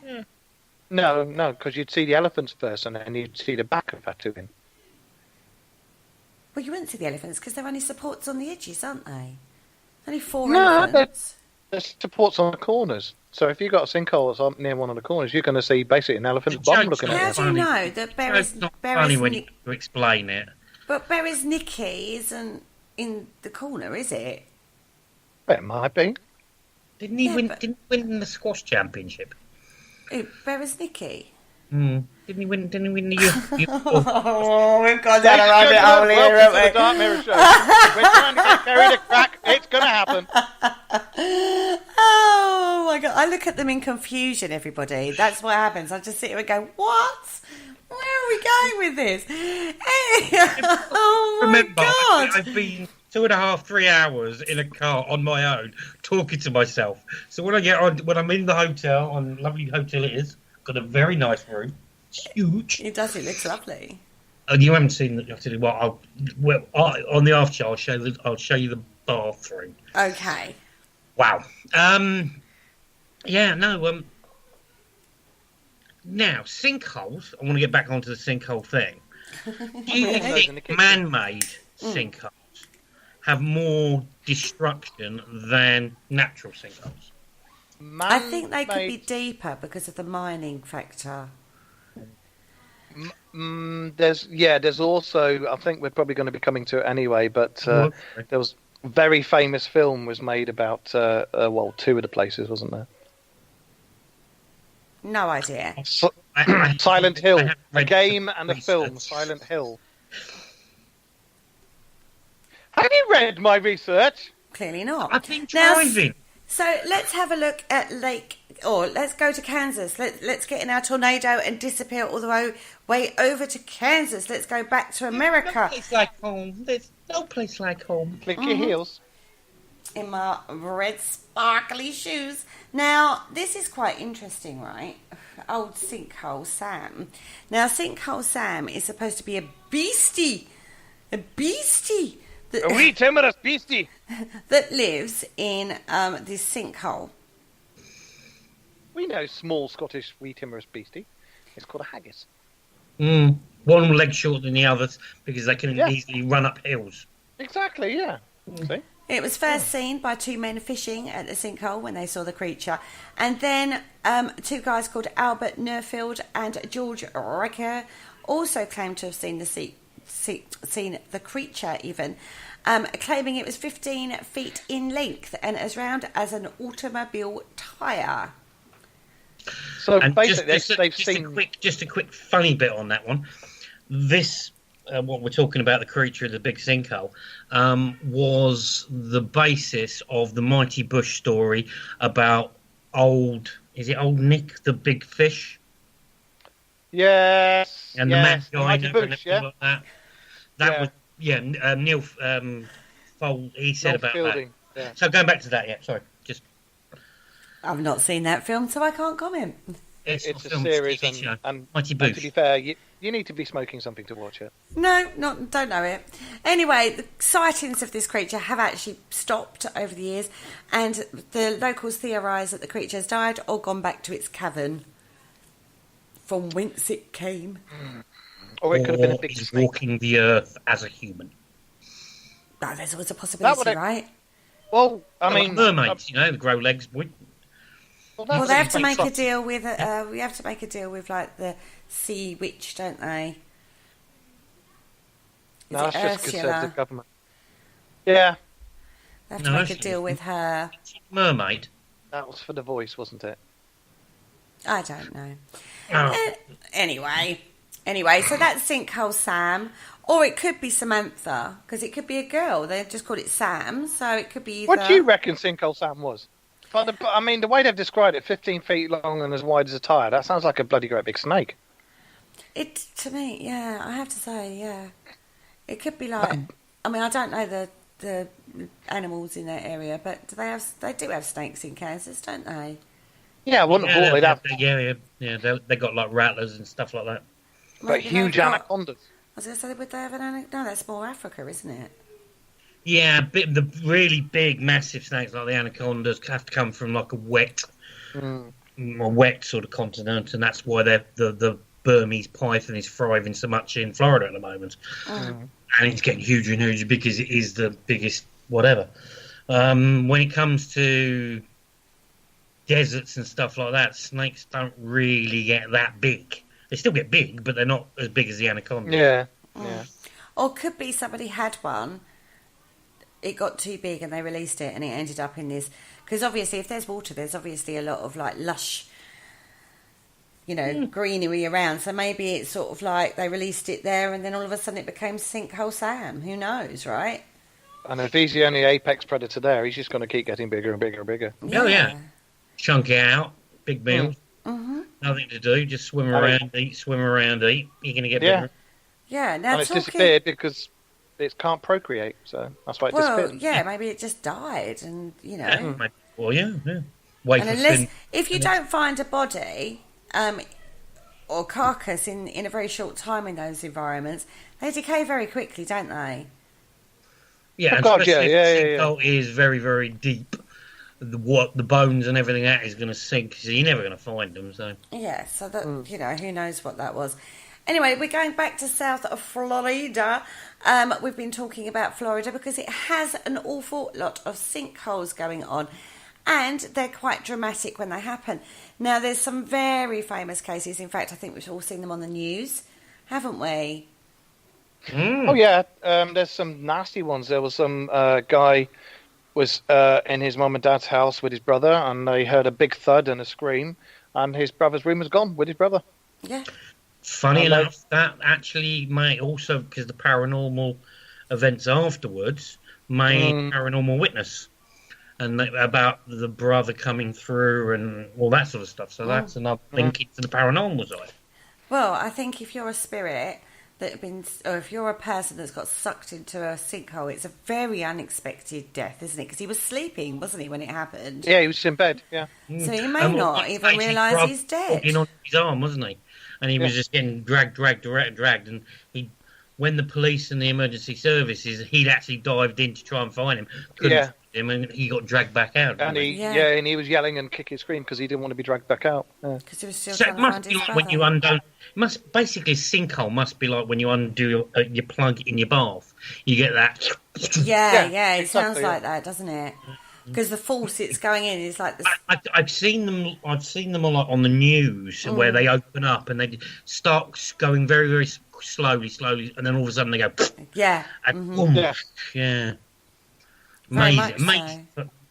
No, because you'd see the elephants first, and then you'd see the back of Atuin. Well, you wouldn't see the elephants because they're only supports on the edges, aren't they? Only 4 No, elephants. There's supports on the corners. So if you've got a sinkhole that's up near one of the corners, you're going to see basically an elephant's bum looking How at do you. you know that It's not funny when you explain it. But Berry's Nicky isn't in the corner, is it? It might be. Didn't he Yeah, win? but- Didn't he win the squash championship? Who, Berry's Nicky? Didn't he win? Didn't he win the? Oh, we've gone Ladies down a and rabbit hole gentlemen, here, welcome to the haven't Dark Mirror Show. We're trying to get Kerry to crack. It's going to happen. we? Oh my god! I look at them in confusion. Everybody, that's what happens. I just sit here and go, "What? Where are we going with this?" Hey, oh my Remember, god! I've been 2.5, 3 hours in a car on my own, talking to myself. So when I'm in the hotel, on lovely hotel it is, got a very nice room, it's huge. It does. It looks lovely. And you haven't seen the. I'll tell you what. On the after show, I'll show you the bathroom. Okay. Wow. Yeah. No. Now sinkholes. I want to get back onto the sinkhole thing. Do you think man-made sinkholes have more destruction than natural sinkholes? I think they could be deeper because of the mining factor. There's also, I think we're probably going to be coming to it anyway, but there was a very famous film was made about, two of the places, wasn't there? No idea. Silent Hill, haven't a read game the and a film, research. Silent Hill. Have you read my research? Clearly not. I've been Now, driving. So let's have a look at let's go to Kansas. Let's get in our tornado and disappear all the way over to Kansas. Let's go back to America. No place like home. There's no place like home. Click your heels. In my red sparkly shoes. Now, this is quite interesting, right? Old Sinkhole Sam. Now, Sinkhole Sam is supposed to be a beastie. A beastie. A wee timorous beastie. That lives in this sinkhole. We know small Scottish wee timorous beastie. It's called a haggis. One leg shorter than the others because they can easily run up hills. Exactly, yeah. See? It was first seen by 2 men fishing at the sinkhole when they saw the creature. And then 2 guys called Albert Nerfield and George Ricker also claimed to have seen the creature even, claiming it was 15 feet in length and as round as an automobile tyre. So And basically, they've just seen... a quick funny bit on that one. This, what we're talking about, the creature of the big sinkhole, was the basis of the Mighty Bush story about old Nick, the big fish? Yes. And the man died Mighty over and Bush, everything like that. That was, Neil Fold, he said Not about Fielding. that. Yeah. So going back to that, sorry. Just I've not seen that film, so I can't comment. It's not a film, series, TV show. and Mighty to Bush. be fair, you need to be smoking something to watch it. No, don't know it. Anyway, the sightings of this creature have actually stopped over the years, and the locals theorise that the creature has died or gone back to its cavern from whence it came. Or it could have been a big he's snake. walking the earth as a human. No, there's always a possibility, right? Well, I mean, mermaids, they grow legs. Well, they have to make a deal with. We have to make a deal with like the sea witch, don't they? No, Is that's it just Ursula? conservative government. Yeah, They have to No, make a Ursula. deal with her. Mermaid. that was for the voice, wasn't it? I don't know. Oh. Anyway, so that's Sinkhole Sam, or it could be Samantha because it could be a girl. They just called it Sam, so it could be either. What do you reckon Sinkhole Sam was? But I mean, the way they've described it, 15 feet long and as wide as a tyre, that sounds like a bloody great big snake. It to me, yeah, I have to say, yeah, it could be like. I mean, I don't know the the animals in that area, but they do have snakes in Kansas, don't they? Yeah, I wouldn't have thought they'd have. Yeah. They got like rattlers and stuff like that. But huge anacondas. I was going to say, would they have an anaconda? No, that's more Africa, isn't it? Yeah, the really big, massive snakes like the anacondas have to come from like a wet sort of continent, and that's why the Burmese python is thriving so much in Florida at the moment. And it's getting huger and huger because it is the biggest whatever. When it comes to deserts and stuff like that, snakes don't really get that big. They still get big, but they're not as big as the anaconda. Yeah. Or could be somebody had one, it got too big and they released it and it ended up in this. Because obviously if there's water, there's obviously a lot of like lush, greenery around. So maybe it's sort of like they released it there and then all of a sudden it became Sinkhole Sam. Who knows, right? And if he's the only apex predator there, he's just going to keep getting bigger and bigger and bigger. Yeah. Oh, yeah. Chunk it out, big meals. Nothing to do, just swim around, eat. You're going to get bigger. Yeah, now and it's disappeared because it can't procreate, so that's why it disappeared. Well, yeah, maybe it just died, and Yeah. Well, yeah. Wait and unless if you don't find a body or carcass in a very short time in those environments, they decay very quickly, don't they? Yeah, especially if the sinkhole is very, very deep. The bones and everything that is going to sink, so you're never going to find them. So yeah, so that who knows what that was. Anyway, we're going back to south of Florida. We've been talking about Florida because it has an awful lot of sinkholes going on, and they're quite dramatic when they happen. Now, there's some very famous cases. In fact, I think we've all seen them on the news, haven't we? Oh yeah, there's some nasty ones. There was some guy was in his mum and dad's house with his brother, and they heard a big thud and a scream, and his brother's room was gone with his brother. Yeah. Funny enough, that actually might also, because the paranormal events afterwards made Paranormal Witness, and about the brother coming through and all that sort of stuff. So that's another link into the paranormal side. Well, I think if you're a spirit or if you're a person that's got sucked into a sinkhole, it's a very unexpected death, isn't it? Because he was sleeping, wasn't he, when it happened? Yeah, he was in bed, yeah. So he may not even realise he's dead. He on his arm, wasn't he? And he was just getting dragged. And when the police and the emergency services, he'd actually dived in to try and find him. Couldn't find him, and he got dragged back out. And he was yelling and kicking, scream because he didn't want to be dragged back out. Because he was still trying to find his brother. When you undo, basically a sinkhole must be like when you undo your plug in your bath. You get that. Yeah, it sounds like that, doesn't it? Because the force it's going in is like this. I've seen them a lot on the news where they open up and they start going very, very slowly, and then all of a sudden they go. And boom. Yeah.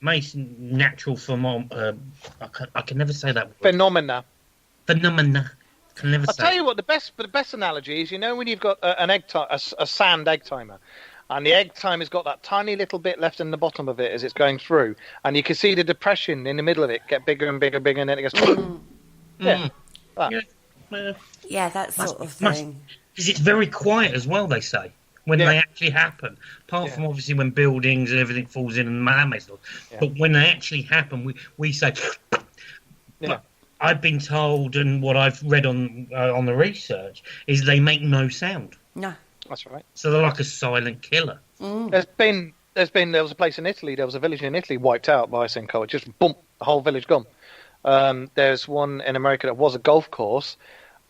Amazing natural phenomenon. I can never say that word. Phenomena. Can never say. I'll tell you what, the best analogy is, when you've got a sand egg timer. And the egg timer's got that tiny little bit left in the bottom of it as it's going through. And you can see the depression in the middle of it get bigger and bigger, and then it goes... Yeah, that sort of thing. Because it's very quiet as well, they say, when they actually happen. Apart from, obviously, when buildings and everything falls in and man makes noise. But when they actually happen, we say... But I've been told, and what I've read on the research, is they make no sound. No. That's right. So they're like a silent killer. There was a place in Italy, there was a village in Italy wiped out by a sinkhole. It just, boom, the whole village gone. There's one in America that was a golf course,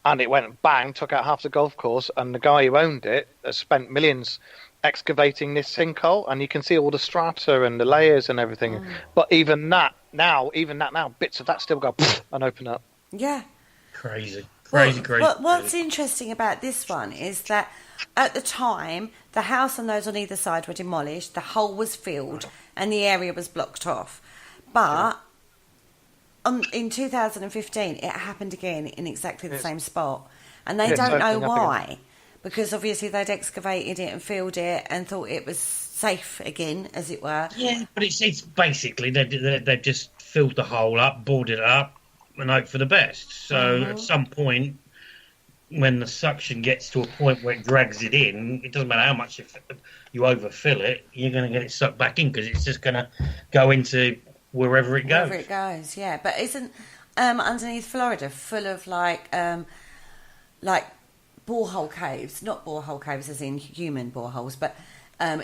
and it went bang, took out half the golf course, and the guy who owned it has spent millions excavating this sinkhole, and you can see all the strata and the layers and everything. But even that now, bits of that still go and open up. Yeah. Crazy. What's interesting about this one is that at the time, the house and those on either side were demolished, the hole was filled, and the area was blocked off. But in 2015, it happened again in exactly the same spot. And they don't know why, because obviously they'd excavated it and filled it and thought it was safe again, as it were. Yeah, but it's basically they've just filled the hole up, boarded it up, and hope for the best. So at some point... when the suction gets to a point where it drags it in, it doesn't matter how much you overfill it, you're going to get it sucked back in because it's just going to go into wherever it goes. Wherever it goes, yeah. But isn't underneath Florida full of like borehole caves? Not borehole caves as in human boreholes, but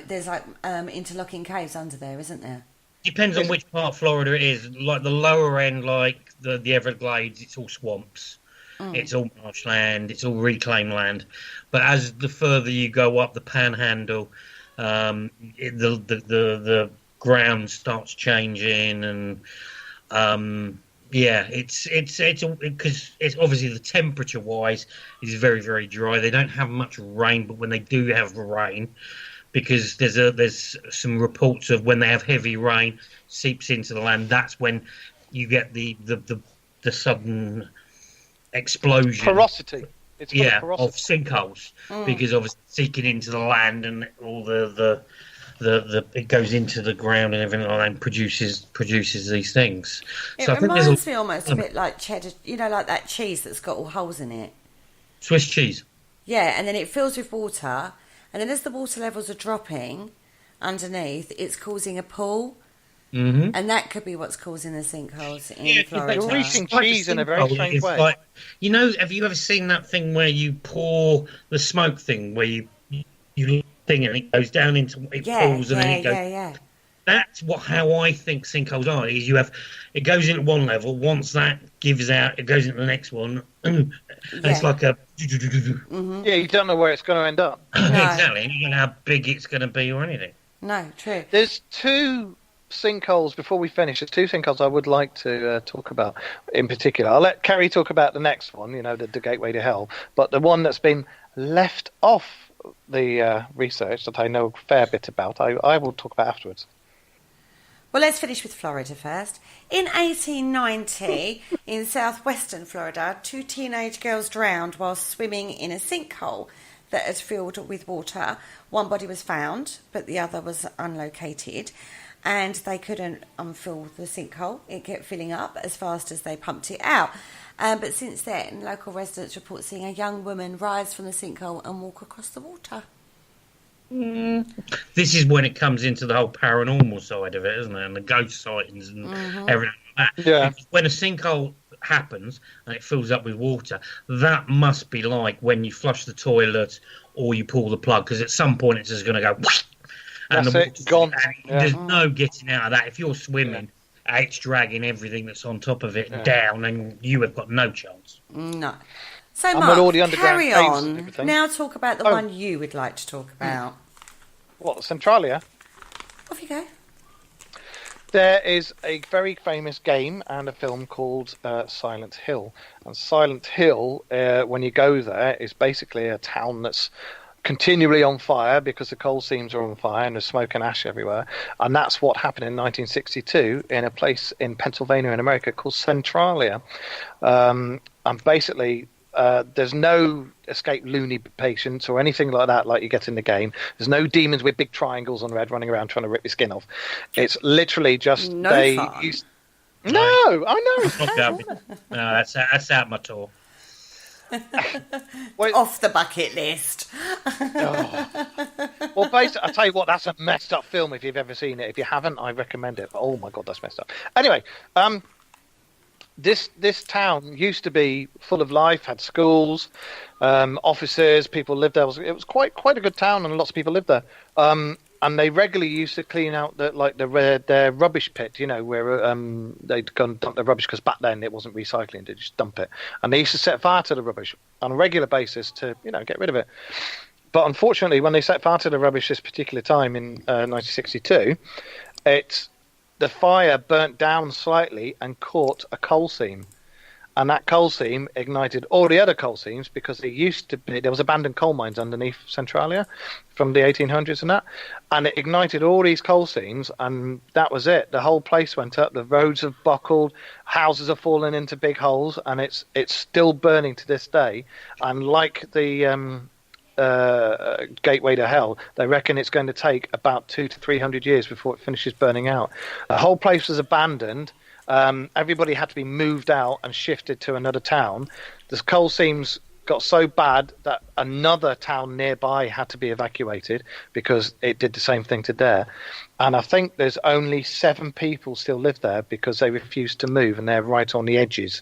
there's like interlocking caves under there, isn't there? Depends on which part of Florida it is. Like the lower end, like the Everglades, it's all swamps. It's all marshland. It's all reclaimed land. But as the further you go up the Panhandle, the ground starts changing, and it's because it's obviously the temperature wise is very, very dry. They don't have much rain, but when they do have rain, because there's some reports of when they have heavy rain seeps into the land, that's when you get the sudden explosion. Porosity. It's of sinkholes, because obviously seeking into the land and all the it goes into the ground and everything like that and produces these things. It reminds me almost a bit like cheddar, like that cheese that's got all holes in it. Swiss cheese. Yeah, and then it fills with water, and then as the water levels are dropping underneath, it's causing a pool. Mm-hmm. And that could be what's causing the sinkholes in Florida. You're eating cheese in a very strange way. Like, have you ever seen that thing where you pour the smoke thing, where you thing and it goes down into pools and then it goes. Yeah. That's how I think sinkholes are. Is it goes into one level. Once that gives out, it goes into the next one. And it's like a. Mm-hmm. Yeah, you don't know where it's going to end up. No. Exactly. You don't know how big it's going to be or anything. No, true. There's two sinkholes, before we finish, there's two sinkholes I would like to talk about in particular. I'll let Kerry talk about the next one, the gateway to hell, but the one that's been left off the research that I know a fair bit about, I will talk about afterwards. Well, let's finish with Florida first. In 1890, in southwestern Florida, 2 teenage girls drowned while swimming in a sinkhole that had filled with water. One body was found, but the other was unlocated. And they couldn't unfill the sinkhole. It kept filling up as fast as they pumped it out. But since then, local residents report seeing a young woman rise from the sinkhole and walk across the water. This is when it comes into the whole paranormal side of it, isn't it? And the ghost sightings and everything like that. Yeah. Because when a sinkhole happens and it fills up with water, that must be like when you flush the toilet or you pull the plug, because at some point it's just going to go... And that's it, gone. There's no getting out of that. If you're swimming, it's dragging everything that's on top of it down, and you have got no chance. No. So, Mark, carry on. Now talk about the one you would like to talk about. What, Centralia? Off you go. There is a very famous game and a film called Silent Hill. And Silent Hill, when you go there, is basically a town that's continually on fire because the coal seams are on fire and there's smoke and ash everywhere. And that's what happened in 1962 in a place in Pennsylvania in America called Centralia. And basically, there's no escaped loony patients or anything like that like you get in the game. There's no demons with big triangles on their head running around trying to rip your skin off. It's literally just... No fun. No, I know. No, that's out my tour. Off the bucket list. Well, basically, I'll tell you what, that's a messed up film if you've ever seen it. If you haven't, I recommend it. But, oh my God, that's messed up. Anyway, this town used to be full of life, had schools, offices, people lived there. It was quite a good town, and lots of people lived there. And they regularly used to clean out their rubbish pit, where they'd go and dump their rubbish, because back then it wasn't recycling, they'd just dump it. And they used to set fire to the rubbish on a regular basis to, get rid of it. But unfortunately, when they set fire to the rubbish this particular time in 1962, the fire burnt down slightly and caught a coal seam. And that coal seam ignited all the other coal seams, because there was abandoned coal mines underneath Centralia from the 1800s and that. And it ignited all these coal seams, and that was it. The whole place went up. The roads have buckled. Houses are falling into big holes, and it's still burning to this day. And like the gateway to hell, they reckon it's going to take about 200 to 300 years before it finishes burning out. The whole place was abandoned. Everybody had to be moved out and shifted to another town. The coal seams got so bad that another town nearby had to be evacuated because it did the same thing to there. And I think there's only 7 people still live there because they refused to move, and they're right on the edges.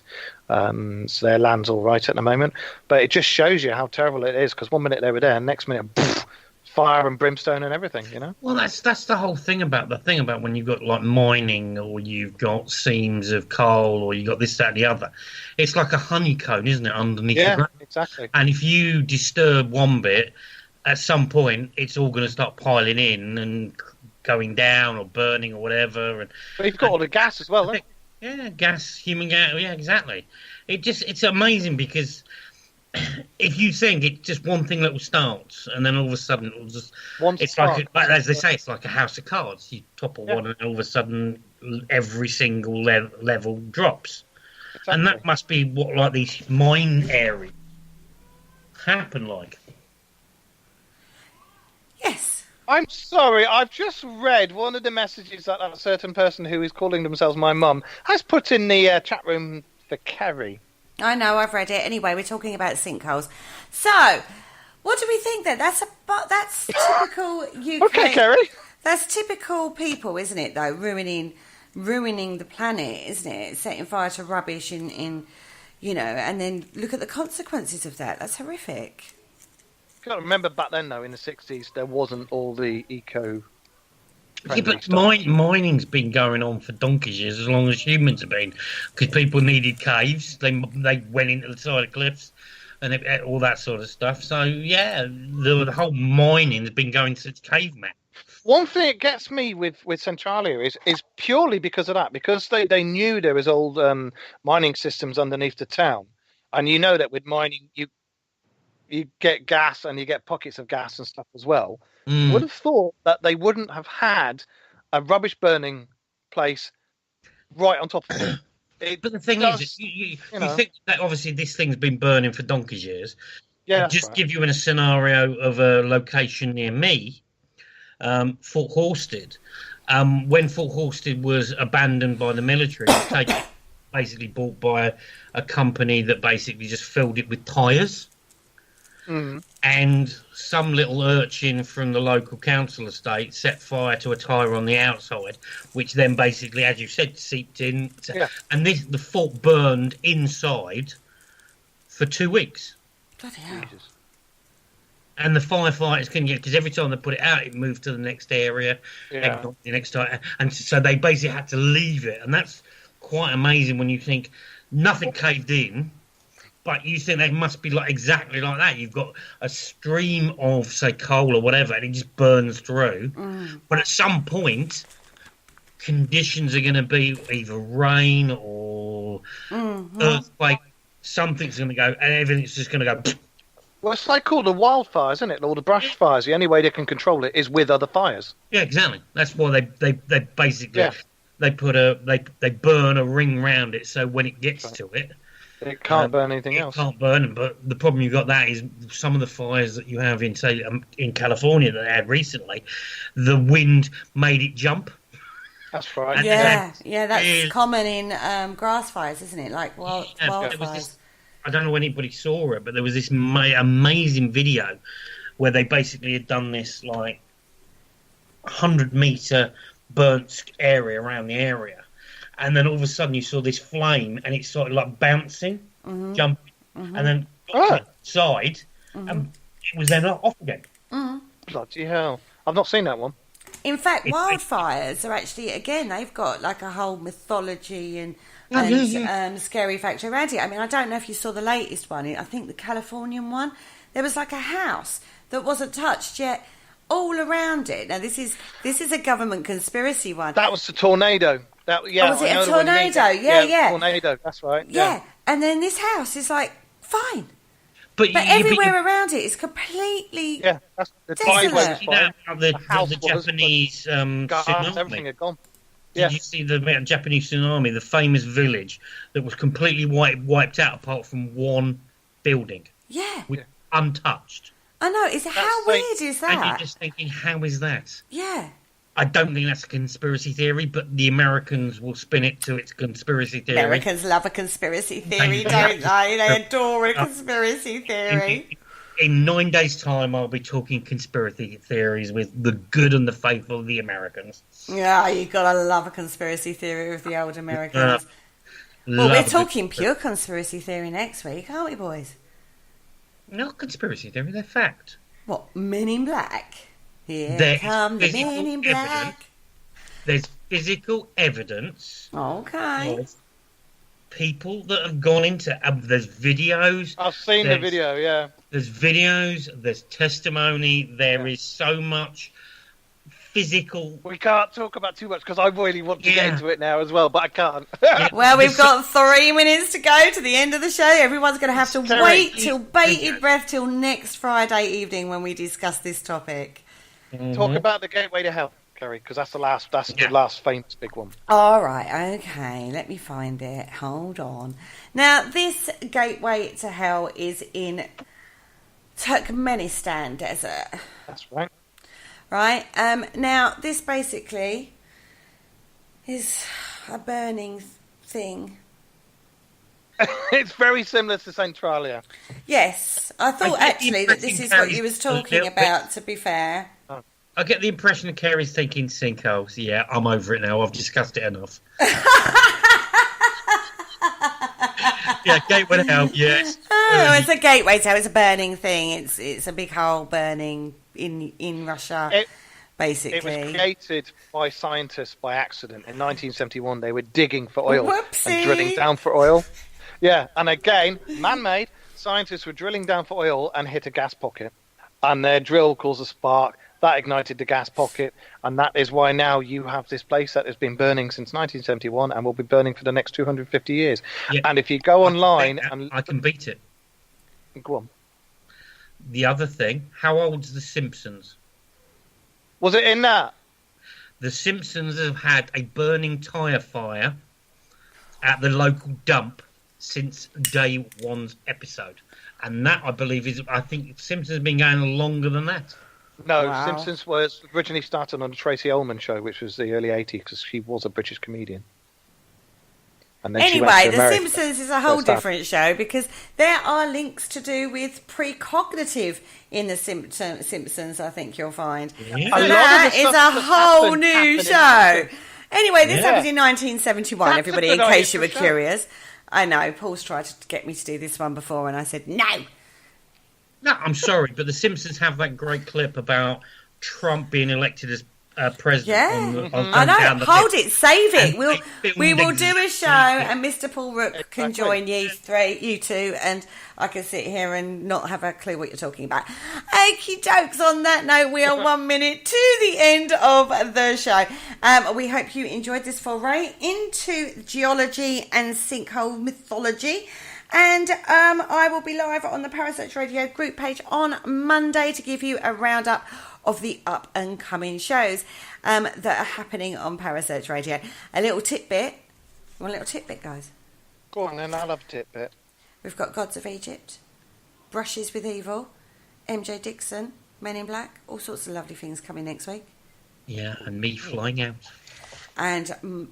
So their land's all right at the moment. But it just shows you how terrible it is, because one minute they were there, and next minute, poof, fire and brimstone and everything, you know? Well, that's the whole thing about when you've got like mining, or you've got seams of coal, or you've got this, that, and the other. It's like a honeycomb, isn't it, underneath the ground? Yeah, exactly. And if you disturb one bit, at some point, it's all going to start piling in and going down or burning or whatever. But you've got all the gas as well, haven't you? Yeah, gas, human gas. Yeah, exactly. It's amazing because if you think it's just one thing that will start, and then all of a sudden it will just... like as they say, it's like a house of cards. You topple one, and all of a sudden every single level drops. Exactly. And that must be what like these mine areas happen like. Yes. I'm sorry, I've just read one of the messages that a certain person who is calling themselves my mum has put in the chat room for Kerry. I know, I've read it. Anyway, we're talking about sinkholes. So, what do we think then? That's typical UK. Okay, Kerry. That's typical people, isn't it, though? Ruining the planet, isn't it? Setting fire to rubbish in and then look at the consequences of that. That's horrific. You got to remember back then, though, in the 60s, there wasn't all the eco. Yeah, but mining's been going on for donkey's years, as long as humans have been, because people needed caves. They went into the side of cliffs, and all that sort of stuff. So yeah, the whole mining has been going since caveman. One thing that gets me with Centralia is purely because of that, because they knew there was old mining systems underneath the town, and you know that with mining you get gas and you get pockets of gas and stuff as well. Would have thought that they wouldn't have had a rubbish burning place right on top of it. But the thing is, you think that obviously this thing's been burning for donkey's years. Yeah, just give you a scenario of a location near me, Fort Horsted. When Fort Horsted was abandoned by the military, it was basically bought by a company that basically just filled it with tyres. And some little urchin from the local council estate set fire to a tyre on the outside, which then basically, as you said, seeped in. And the fort burned inside for 2 weeks. Bloody hell. And the firefighters couldn't get, because every time they put it out, it moved to the next area, the next time. And so they basically had to leave it. And that's quite amazing when you think nothing caved in. But you think they must be like exactly like that. You've got a stream of, say, coal or whatever, and it just burns through. But at some point, conditions are going to be either rain or earthquake. Something's going to go, and everything's just going to go. Well, it's like all the wildfires, isn't it? All the brush fires. The only way they can control it is with other fires. Yeah, exactly. That's why they basically they burn a ring round it, so when it gets to it. It can't burn anything else. It can't burn them, but the problem you've got that is some of the fires that you have in, say, in California that they had recently, the wind made it jump. That's right. That's common in grass fires, isn't it? Like wildfires. I don't know if anybody saw it, but there was this amazing video where they basically had done this, like, 100-metre burnt area around the area. And then all of a sudden you saw this flame, and it started like bouncing, jumping, and then got to the side, and it was then off again. Bloody hell! I've not seen that one. In fact, wildfires are actually, again, they've got like a whole mythology and scary factor around it. I mean, I don't know if you saw the latest one. I think the Californian one. There was like a house that wasn't touched yet. All around it. Now, this is a government conspiracy one. That was the tornado. Was it a tornado? Yeah. Tornado, that's right. Yeah. And then this house is like, fine. But everywhere around it is completely that's the desolate. The Japanese tsunami. Everything had gone. Did you see the Japanese tsunami, the famous village that was completely wiped out apart from one building? Yeah. Untouched. I know. How weird is that? And you're just thinking, how is that? Yeah. I don't think that's a conspiracy theory, but the Americans will spin it to its conspiracy theory. Americans love a conspiracy theory, don't they? They adore a conspiracy theory. In 9 days' time, I'll be talking conspiracy theories with the good and the faithful of the Americans. Yeah, you gotta love a conspiracy theory with the old Americans. Well, we're talking pure conspiracy theory next week, aren't we, boys? Not conspiracy theory, they're fact. What, Men in Black? Here come the Men in Black. There's physical evidence. Okay. Of people that have gone into. There's videos. I've seen the video. Yeah. There's videos. There's testimony. There is so much physical. We can't talk about too much because I really want to get into it now as well, but I can't. Well, we've got 3 minutes to go to the end of the show. Everyone's going to have to wait till bated breath till next Friday evening when we discuss this topic. Mm-hmm. Talk about the gateway to hell, Kerry, because that's the last famous big one. All right, okay, let me find it. Hold on. Now, this gateway to hell is in Turkmenistan desert. That's right. Right. Now, this basically is a burning thing. It's very similar to Centralia. Yes, I thought actually that this is what you was talking about. To be fair, I get the impression that Kerry's thinking sinkholes. Yeah, I'm over it now. I've discussed it enough. Yeah, gateway to hell. Yes. Oh, it's a gateway to hell. It's a burning thing. It's a big hole burning in Russia. Basically, it was created by scientists by accident. In 1971, they were digging for oil and drilling down for oil. Yeah, and again, man-made, scientists were drilling down for oil and hit a gas pocket. And their drill caused a spark. That ignited the gas pocket. And that is why now you have this place that has been burning since 1971 and will be burning for the next 250 years. Yeah. And if you go online... I can beat it. Go on. The other thing, how old's The Simpsons? Was it in that? The Simpsons have had a burning tyre fire at the local dump since day one's episode. And that, I believe, I think Simpsons have been going longer than that. No, wow. Simpsons was originally started on the Tracy Ullman show, which was the early 80s, because she was a British comedian. And then anyway, The Simpsons is a whole different show because there are links to do with precognitive in The Simpsons, I think you'll find. Yeah. And that is a whole new show. Anyway, this happened in 1971, everybody, in case you were curious. I know, Paul's tried to get me to do this one before, and I said, no. No, I'm sorry, but The Simpsons have that great clip about Trump being elected as president. I know. Hold it, save it. We will do a show, and Mr. Paul Rook can join you two, and I can sit here and not have a clue what you're talking about. Okie dokes. On that note, we are 1 minute to the end of the show. We hope you enjoyed this foray into geology and sinkhole mythology. And I will be live on the Parasearch Radio group page on Monday to give you a roundup of the up and coming shows that are happening on Parasearch Radio. A little tidbit. You want a little tidbit, guys? Go on then, I love a tidbit. We've got Gods of Egypt, Brushes with Evil, MJ Dixon, Men in Black, all sorts of lovely things coming next week. Yeah, and me flying out. And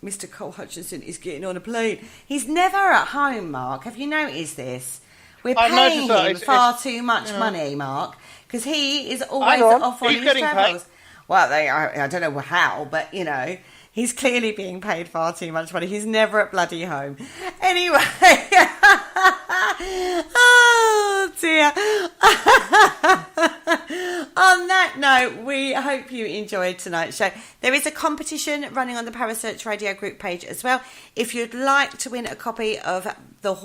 Mr. Cole Hutchinson is getting on a plane. He's never at home, Mark. Have you noticed this? We're paying him far too much money, Mark, because he is always off on his travels. Paid. Well, I don't know how, but, you know, he's clearly being paid far too much money. He's never at bloody home. Anyway. Oh, dear. On that note, we hope you enjoyed tonight's show. There is a competition running on the Parasearch Radio group page as well. If you'd like to win a copy of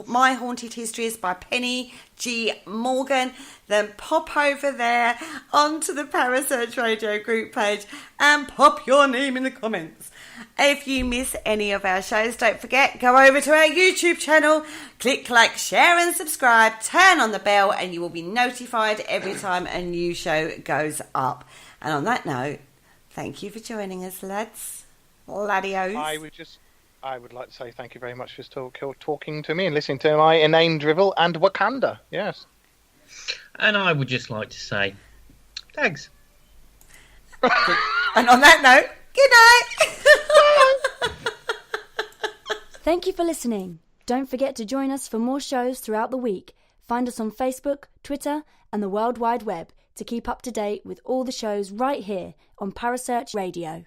My Haunted Histories by Penny G. Morgan, then pop over there onto the Parasearch Radio group page and pop your name in the comments. If you miss any of our shows, don't forget, go over to our YouTube channel, click like, share and subscribe, turn on the bell, and you will be notified every time a new show goes up. And on that note, thank you for joining us, lads. Ladios. I would like to say thank you very much for talking to me and listening to my inane drivel and Wakanda. Yes. And I would just like to say, thanks. And on that note, good night. Thank you for listening. Don't forget to join us for more shows throughout the week. Find us on Facebook, Twitter, and the World Wide Web to keep up to date with all the shows right here on Parasearch Radio.